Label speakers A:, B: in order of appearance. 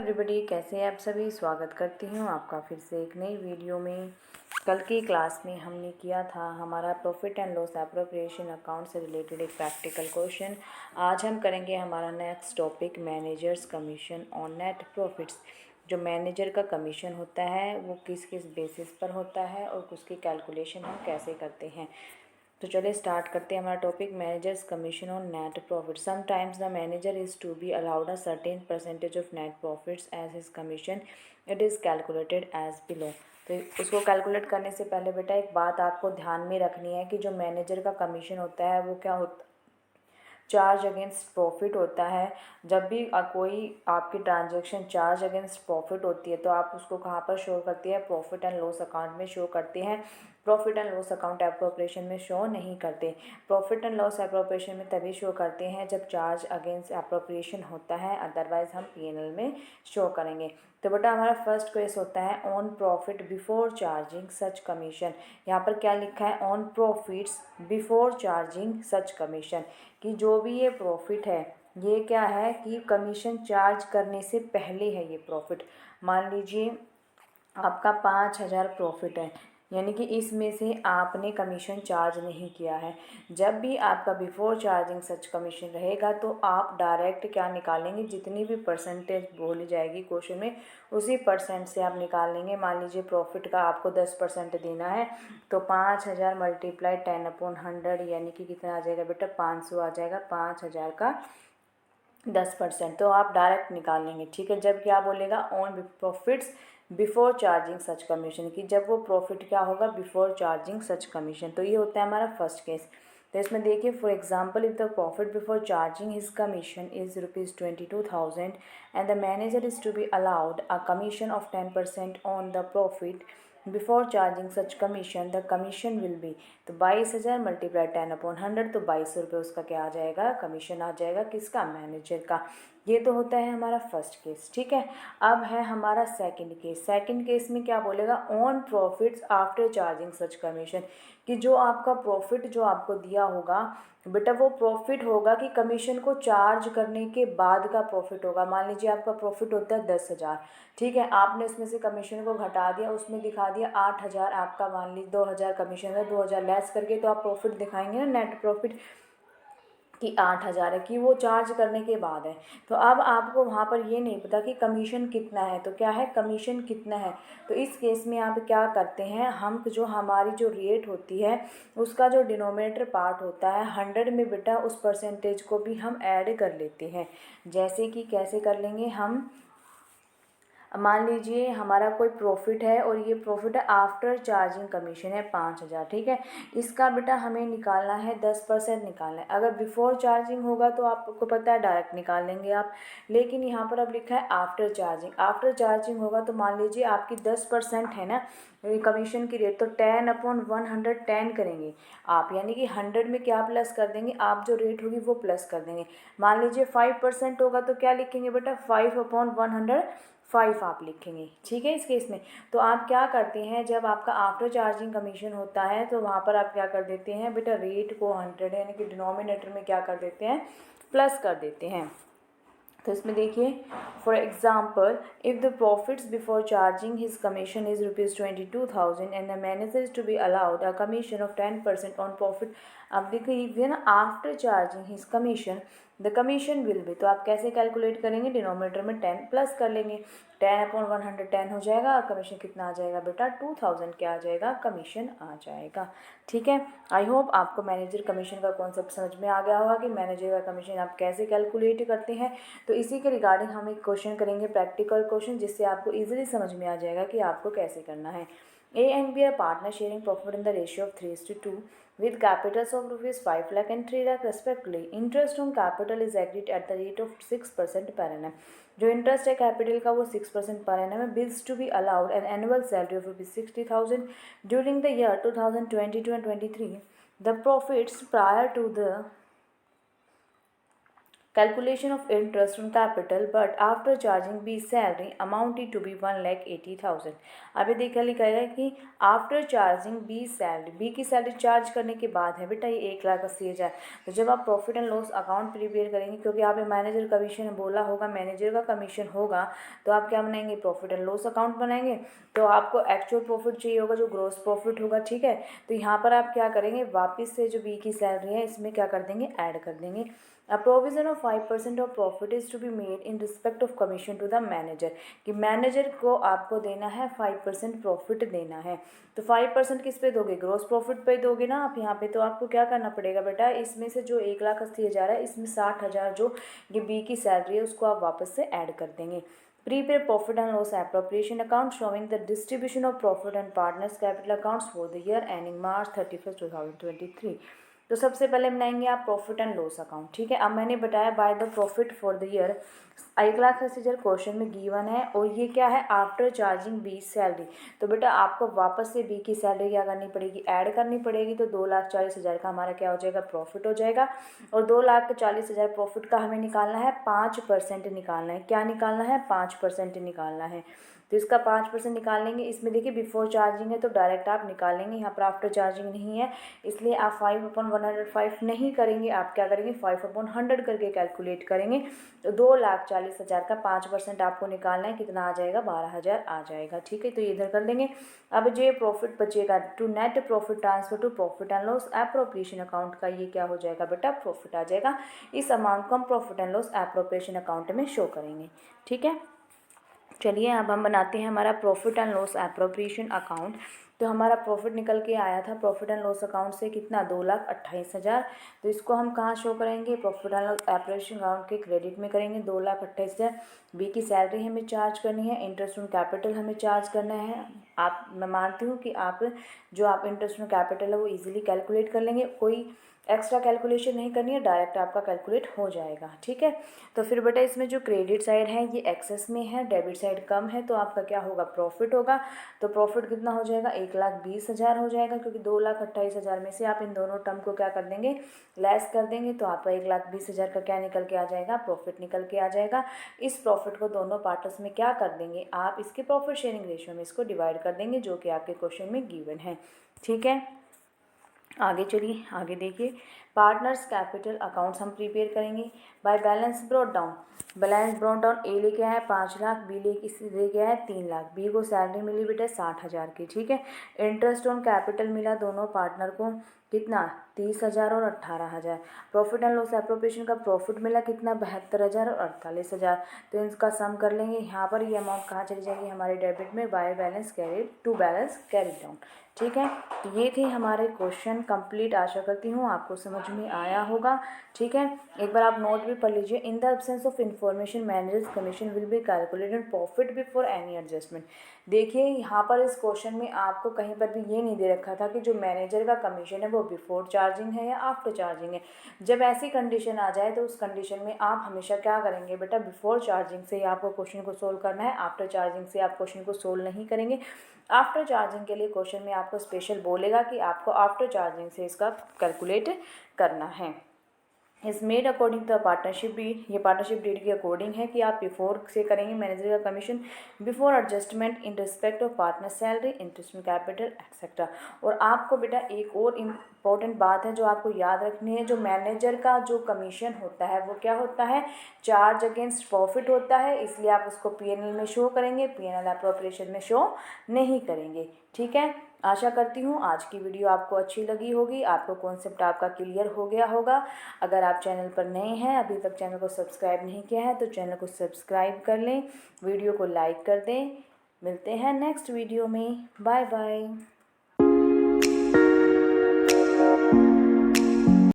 A: Everybody, कैसे हैं आप सभी। स्वागत करती हूँ आपका फिर से एक नई वीडियो में। कल की क्लास में हमने किया था हमारा profit and loss appropriation account से रिलेटेड एक प्रैक्टिकल क्वेश्चन। आज हम करेंगे हमारा next topic manager's commission on net profits. जो मैनेजर का कमीशन होता है वो किस किस बेसिस पर होता है और उसकी कैलकुलेशन हम कैसे करते हैं। तो चलिए स्टार्ट करते हैं हमारा topic manager's commission on net profit. Sometimes the manager is to be allowed a certain percentage of net profits as his commission. It is calculated as below. तो उसको कैलकुलेट करने से पहले बेटा एक बात आपको ध्यान में रखनी है कि जो मैनेजर का कमीशन होता है वो क्या होता है, चार्ज अगेंस्ट प्रॉफिट होता है। जब भी कोई आपकी ट्रांजैक्शन चार्ज अगेंस्ट प्रॉफिट होती है तो आप उसको कहाँ पर शो करती है, प्रॉफिट एंड लॉस अकाउंट में शो करते हैं। Profit and loss account appropriation में शो नहीं करते। प्रॉफिट एंड लॉस एप्रोप्रिएशन में तभी शो करते हैं जब चार्ज अगेंस्ट एप्रोप्रिएशन होता है, अदरवाइज हम पीएनएल में शो करेंगे। तो बेटा हमारा फर्स्ट केस होता है on profit before charging such commission. यहाँ पर क्या लिखा है, on profits before charging such commission, कि जो भी ये प्रॉफिट है ये क्या है कि कमीशन चार्ज करने से पहले है ये प्रॉफिट। मान लीजिए आपका 5,000 प्रॉफिट है, यानी कि इसमें से आपने कमीशन चार्ज नहीं किया है। जब भी आपका बिफोर चार्जिंग सच कमीशन रहेगा तो आप डायरेक्ट क्या निकालेंगे, जितनी भी परसेंटेज बोली जाएगी क्वेश्चन में उसी परसेंट से आप निकाल लेंगे। मान लीजिए प्रॉफिट का आपको 10% देना है तो 5,000 मल्टीप्लाई 10/100 यानी कि कितना आ जाएगा बेटा, 500 आ जाएगा। 5,000 का 10% तो आप डायरेक्ट निकाल लेंगे। ठीक है, जब क्या बोलेगा on profits before charging such commission, की जब वो प्रॉफिट क्या होगा बिफोर चार्जिंग सच कमीशन। तो ये होता है हमारा फर्स्ट केस। तो इसमें देखिए for example if the profit before charging his commission is ₹22,000 and the manager is to be allowed a commission of 10% on the profit before charging such commission, the commission will be. तो 22,000 multiply 10/100 तो 2,200 उसका क्या आ जाएगा, commission आ जाएगा। किसका, manager का। ये तो होता है हमारा फर्स्ट केस। ठीक है, अब है हमारा सेकंड केस। सेकंड केस में क्या बोलेगा, on profits after charging such commission, कि जो आपका प्रॉफिट जो आपको दिया होगा बेटा वो प्रॉफिट होगा कि कमीशन को चार्ज करने के बाद का प्रॉफिट होगा। मान लीजिए आपका प्रॉफिट होता है 10,000, ठीक है, आपने उसमें से कमीशन को घटा दिया, उसमें दिखा दिया 8,000 आपका, मान लीजिए 2,000 कमीशन है, 2,000 लेस करके तो आप प्रॉफिट दिखाएंगे ना, नेट प्रॉफिट कि 8,000 है, कि वो चार्ज करने के बाद है। तो अब आपको वहाँ पर ये नहीं पता कि कमीशन कितना है, तो क्या है कमीशन कितना है। तो इस केस में आप क्या करते हैं, हम जो हमारी जो रेट होती है उसका जो डिनोमिनेटर पार्ट होता है 100 में बेटा उस परसेंटेज को भी हम ऐड कर लेते हैं। जैसे कि कैसे कर लेंगे हम, मान लीजिए हमारा कोई प्रॉफिट है और ये प्रॉफिट है आफ्टर चार्जिंग कमीशन है 5,000, ठीक है, इसका बेटा हमें निकालना है 10% निकालना है। अगर बिफोर चार्जिंग होगा तो आपको पता है डायरेक्ट निकाल लेंगे आप, लेकिन यहाँ पर अब लिखा है आफ्टर चार्जिंग। आफ्टर चार्जिंग होगा तो मान लीजिए आपकी 10% है ना कमीशन की रेट, तो 10/110 करेंगे आप, यानी कि 100 में क्या प्लस कर देंगे, आप जो रेट होगी वो प्लस कर देंगे। मान लीजिए 5% होगा तो क्या लिखेंगे बेटा, 5/105 आप लिखेंगे। ठीक है, इस केस में तो आप क्या करते हैं, जब आपका आफ्टर चार्जिंग कमीशन होता है तो वहाँ पर आप क्या कर देते हैं बेटा, रेट को 100 यानी कि डिनोमिनेटर में क्या कर देते हैं, प्लस कर देते हैं। तो इसमें देखिए for example if the profits before charging his commission is ₹22,000 and the manager is to be allowed a commission of 10% on profit. अब देखिए ना, after charging his commission the commission will be, तो आप कैसे कैलकुलेट करेंगे, denominator में 10 plus कर लेंगे, 10/110 हो जाएगा। कमीशन कितना आ जाएगा बेटा, 2,000 क्या आ जाएगा, कमीशन आ जाएगा। ठीक है, आई होप आपको मैनेजर कमीशन का कॉन्सेप्ट समझ में आ गया होगा कि मैनेजर का कमीशन आप कैसे कैलकुलेट करते हैं। तो इसी के रिगार्डिंग हम एक क्वेश्चन करेंगे, प्रैक्टिकल क्वेश्चन, जिससे आपको इजीली समझ में आ जाएगा कि आपको कैसे करना है। A and B are partners sharing profit in the ratio of 3:2 with capitals of ₹5 lakh and 3 lakh respectively. Interest on capital is agreed at the rate of 6% per annum. जो इंटरेस्ट है कैपिटल का वो 6% per annum है। Bills to be allowed an annual salary of ₹60,000 during the year 2022 and 23. The profits prior to the calculation of interest on capital but after charging B salary amounted to be 1,80,000। अभी देखा लिखा है कि after charging B salary, B की salary charge करने के बाद है बेटा ये 1,80,000। तो जब आप profit and loss account prepare करेंगे, क्योंकि यहाँ पे मैनेजर कमीशन बोला होगा, मैनेजर का कमीशन होगा, तो आप क्या बनाएंगे, प्रॉफिट एंड लॉस अकाउंट बनाएंगे। तो आपको एक्चुअल प्रॉफिट चाहिए होगा जो ग्रॉस प्रॉफिट होगा, ठीक है। तो यहाँ पर आप क्या करेंगे, वापस से जो बी की सैलरी है इसमें क्या कर देंगे, ऐड कर देंगे। A provision of 5% of profit is to be made in respect of commission to the manager, कि मैनेजर को आपको देना है 5% प्रॉफिट देना है। तो 5% किस पे दोगे, ग्रोस प्रॉफिट पे दोगे ना आप यहाँ पे। तो आपको क्या करना पड़ेगा बेटा, इसमें से जो 1,80,000 है इसमें 60,000 जो ये बी की सैलरी है उसको आप वापस से ऐड कर देंगे। Prepare profit and loss appropriation account showing the distribution of profit and partners capital accounts for the year ending March 31st 2023। तो सबसे पहले बनाएंगे आप प्रॉफिट एंड लॉस अकाउंट, ठीक है। अब मैंने बताया by the profit for the year 1,80,000 question में गिवन है, और ये क्या है, आफ्टर चार्जिंग बी सैलरी। तो बेटा आपको वापस से बी की सैलरी क्या करनी पड़ेगी, ऐड करनी पड़ेगी। तो 2,40,000 का हमारा क्या हो जाएगा, प्रॉफिट हो जाएगा। और 2,40,000 प्रॉफिट का हमें निकालना है 5% निकालना है। क्या निकालना है, 5% निकालना है। तो इसका 5% निकाल लेंगे। इसमें देखिए बिफोर चार्जिंग है तो डायरेक्ट आप निकाल लेंगे, यहाँ पर आफ्टर चार्जिंग नहीं है, इसलिए आप 5/105 नहीं करेंगे, आप क्या करेंगे 5/100 करके कैलकुलेट करेंगे। तो 2,40,000 का 5% आपको निकालना है, कितना आ जाएगा, 12,000 आ जाएगा, ठीक है। तो ये इधर कर देंगे। अब जो प्रॉफिट बचेगा to net profit transfer to profit and loss appropriation account का, ये क्या हो जाएगा बेटा, प्रॉफिट आ जाएगा। इस अमाउंट को हम profit and loss appropriation account में शो करेंगे, ठीक है। चलिए अब हम बनाते हैं हमारा profit and loss appropriation account. तो हमारा प्रॉफिट निकल के आया था प्रॉफिट एंड लॉस अकाउंट से कितना, 2,28,000। तो इसको हम कहाँ शो करेंगे, profit and loss appropriation account के क्रेडिट में करेंगे। 2,28,000 बी की सैलरी हमें चार्ज करनी है, इंटरेस्ट ऑन कैपिटल हमें चार्ज करना है। मैं मानती हूँ कि आप इंटरेस्ट ऑन कैपिटल है वो ईजिली कैलकुलेट कर लेंगे, कोई एक्स्ट्रा कैलकुलेशन नहीं करनी है, डायरेक्ट आपका कैलकुलेट हो जाएगा, ठीक है। तो फिर बेटा इसमें जो क्रेडिट साइड है ये एक्सेस में है, डेबिट साइड कम है, तो आपका क्या होगा, प्रॉफिट होगा। तो प्रॉफिट कितना हो जाएगा, 1,20,000 हो जाएगा, क्योंकि 2,28,000 में से आप इन दोनों टर्म को क्या कर देंगे, लेस कर देंगे। तो आपका 1,20,000 का क्या निकल के आ जाएगा, प्रॉफिट निकल के आ जाएगा। इस प्रॉफिट को दोनों पार्टनर्स में क्या कर देंगे, आप इसके प्रॉफिट शेयरिंग रेशियो में इसको डिवाइड कर देंगे, जो कि आपके क्वेश्चन में गिवन है, ठीक है। आगे चलिए, आगे देखिए, पार्टनर्स कैपिटल अकाउंट्स हम प्रिपेयर करेंगे by balance brought down. Balance brought down, A लेके आया 5 लाख, बी लेके आया 3 लाख। बी को सैलरी मिली बेटा 60,000 की, ठीक है। इंटरेस्ट ऑन कैपिटल मिला दोनों पार्टनर को कितना, 30,000 और 18,000। प्रॉफिट एंड लॉस एप्रोप्रिएशन का प्रॉफिट मिला कितना, 72,000 और 48,000। तो इनका सम कर लेंगे। यहाँ पर ये अमाउंट कहाँ चली जाएगी, हमारे डेबिट में, by balance carry to balance carry down, ठीक है। तो ये थे हमारे क्वेश्चन कंप्लीट। आशा करती हूँ आपको समझ में आया होगा, ठीक है। एक बार आप नोट भी पढ़ लीजिए। In the absence of information managers commission will be calculated profit before any adjustment. देखिए यहाँ पर इस क्वेश्चन में आपको कहीं पर भी ये नहीं दे रखा था कि जो मैनेजर का कमीशन है वो बिफोर चार्जिंग है या आफ्टर चार्जिंग है। जब ऐसी कंडीशन आ जाए तो उस कंडीशन में आप हमेशा क्या करेंगे बेटा, बिफोर चार्जिंग से आपको क्वेश्चन को सोल्व करना है, आफ्टर चार्जिंग से आप क्वेश्चन को सोल्व नहीं करेंगे। आफ्टर चार्जिंग के लिए क्वेश्चन में आपको स्पेशल बोलेगा कि आपको आफ्टर चार्जिंग से इसका कैलकुलेट करना है। Is made according to the partnership deed, ये पार्टनरशिप डीड के अकॉर्डिंग है कि आप बिफोर से करेंगे मैनेजर का commission, before adjustment in respect of partner salary, interest capital etcetera. और आपको बेटा एक और इम्पॉर्टेंट बात है जो आपको याद रखनी है, जो मैनेजर का जो कमीशन होता है वो क्या होता है, चार्ज अगेंस्ट प्रॉफिट होता है, इसलिए आप उसको पीएनएल में शो करेंगे, पीएनएल एप्रोप्रिएशन में शो नहीं करेंगे, ठीक है। आशा करती हूँ आज की वीडियो आपको अच्छी लगी होगी, आपको कॉन्सेप्ट आपका क्लियर हो गया होगा। अगर आप चैनल पर नए हैं, अभी तक चैनल को सब्सक्राइब नहीं किया है तो चैनल को सब्सक्राइब कर लें, वीडियो को लाइक कर दें। मिलते हैं नेक्स्ट वीडियो में, बाय बाय।